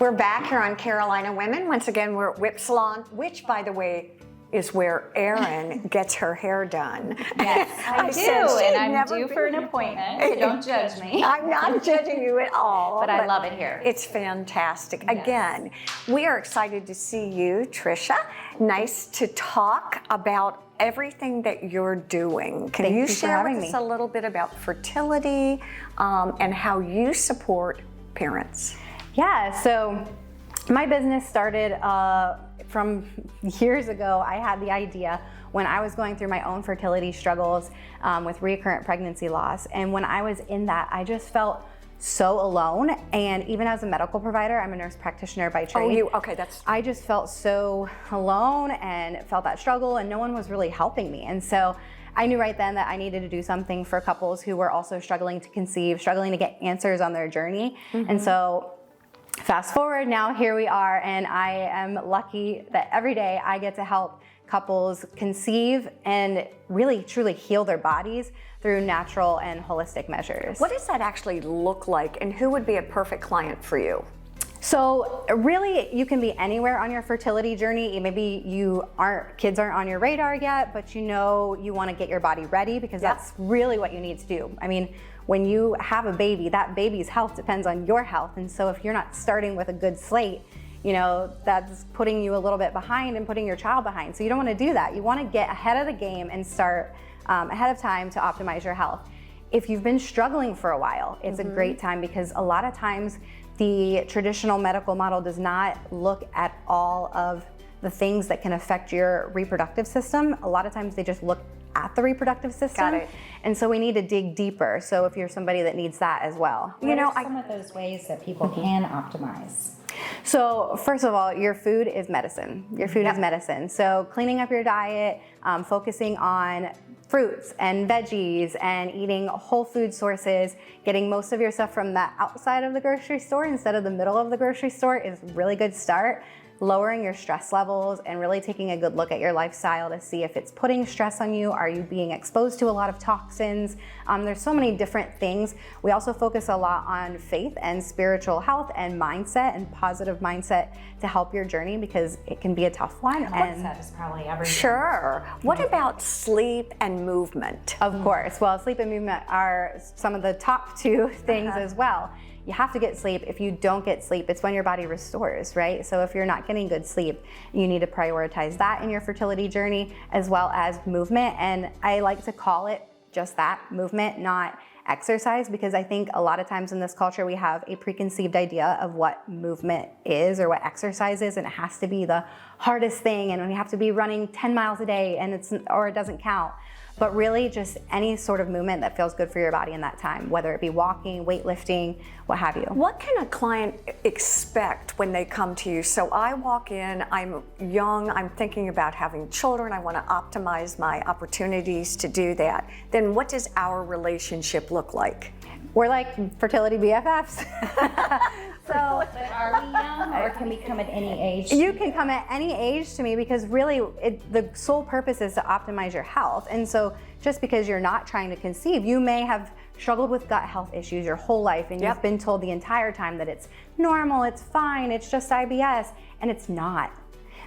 We're back here on Carolina Women. Once again, we're at Whip Salon, which, by the way, is where Erin gets her hair done. Yes, I do, and I'm due for an appointment, so don't judge me. I'm not judging you at all. But I love it here. It's fantastic. Yes. Again, we are excited to see you, Trisha. Nice to talk about everything that you're doing. Can you share with us a little bit about fertility and how you support parents? Yeah, so my business started from years ago. I had the idea when I was going through my own fertility struggles with recurrent pregnancy loss. And when I was in that, I just felt so alone. And even as a medical provider, I'm a nurse practitioner by trade. I just felt so alone and felt that struggle, and no one was really helping me. And so I knew right then that I needed to do something for couples who were also struggling to conceive, struggling to get answers on their journey. And so fast forward, now here we are, and I am lucky that every day I get to help couples conceive and really truly heal their bodies through natural and holistic measures. What does that actually look like, and who would be a perfect client for you? So really, you can be anywhere on your fertility journey. Maybe kids aren't on your radar yet, but you know you want to get your body ready, because that's really what you need to do. I mean, when you have a baby, that baby's health depends on your health. And so if you're not starting with a good slate, you know, that's putting you a little bit behind and putting your child behind. So you don't want to do that. You want to get ahead of the game and start ahead of time to optimize your health. If you've been struggling for a while, it's a great time, because a lot of times the traditional medical model does not look at all of the things that can affect your reproductive system. A lot of times they just look at the reproductive system. Got it. And so we need to dig deeper. So if you're somebody that needs that as well. What are some of those ways that people can optimize? So first of all, your food is medicine. Your food is medicine. So cleaning up your diet, focusing on fruits and veggies and eating whole food sources, getting most of your stuff from the outside of the grocery store instead of the middle of the grocery store is a really good start. Lowering your stress levels and really taking a good look at your lifestyle to see if it's putting stress on you. Are you being exposed to a lot of toxins? There's so many different things. We also focus a lot on faith and spiritual health and mindset and positive mindset to help your journey, because it can be a tough one. And mindset is probably everything. Sure. What about sleep and movement? Of course. Well, sleep and movement are some of the top two things as well. You have to get sleep. If you don't get sleep, it's when your body restores, right? So if you're not getting good sleep, you need to prioritize that in your fertility journey, as well as movement. And I like to call it just that, movement, not exercise, because I think a lot of times in this culture we have a preconceived idea of what movement is or what exercise is, and it has to be the hardest thing, and we have to be running 10 miles a day and it doesn't count. But really just any sort of movement that feels good for your body in that time, whether it be walking, weightlifting, what have you. What can a client expect when they come to you? So I walk in, I'm young, I'm thinking about having children, I want to optimize my opportunities to do that. Then what does our relationship look like? We're like fertility BFFs. But are we young, or can we come at any age? You can come at any age to me, because really the sole purpose is to optimize your health. And so just because you're not trying to conceive, you may have struggled with gut health issues your whole life, and you've been told the entire time that it's normal, it's fine, it's just IBS, and it's not.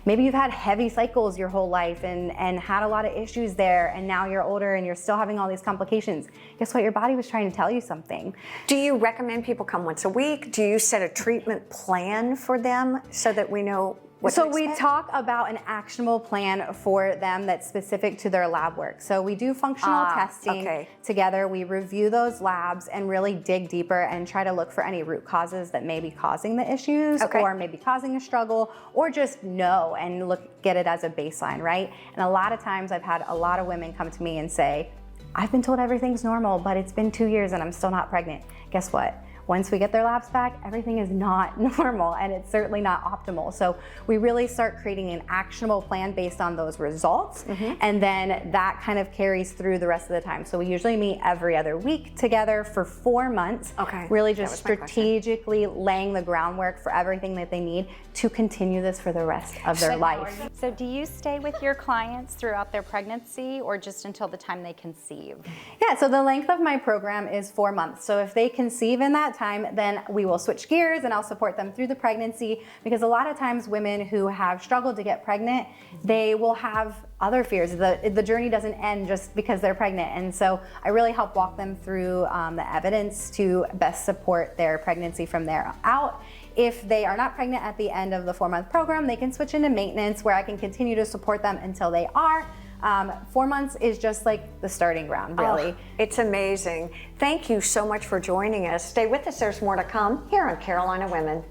Maybe you've had heavy cycles your whole life and had a lot of issues there, and now you're older and you're still having all these complications. Guess what? Your body was trying to tell you something. Do you recommend people come once a week? Do you set a treatment plan for them so that we know what to expect? We talk about an actionable plan for them that's specific to their lab work. So we do functional testing together. We review those labs and really dig deeper and try to look for any root causes that may be causing the issues or maybe causing a struggle, or just know and get it as a baseline, right? And a lot of times I've had a lot of women come to me and say, I've been told everything's normal, but it's been 2 years and I'm still not pregnant. Guess what? Once we get their labs back, everything is not normal, and it's certainly not optimal. So we really start creating an actionable plan based on those results, and then that kind of carries through the rest of the time. So we usually meet every other week together for 4 months, really just strategically laying the groundwork for everything that they need to continue this for the rest of their life. So do you stay with your clients throughout their pregnancy, or just until the time they conceive? Yeah, so the length of my program is 4 months. So if they conceive in that that time, then we will switch gears and I'll support them through the pregnancy, because a lot of times women who have struggled to get pregnant, they will have other fears. The journey doesn't end just because they're pregnant. And so I really help walk them through the evidence to best support their pregnancy from there out. If they are not pregnant at the end of the 4-month program, they can switch into maintenance, where I can continue to support them until they are. 4 months is just like the starting ground, really. Oh, it's amazing. Thank you so much for joining us. Stay with us, there's more to come here on Carolina Women.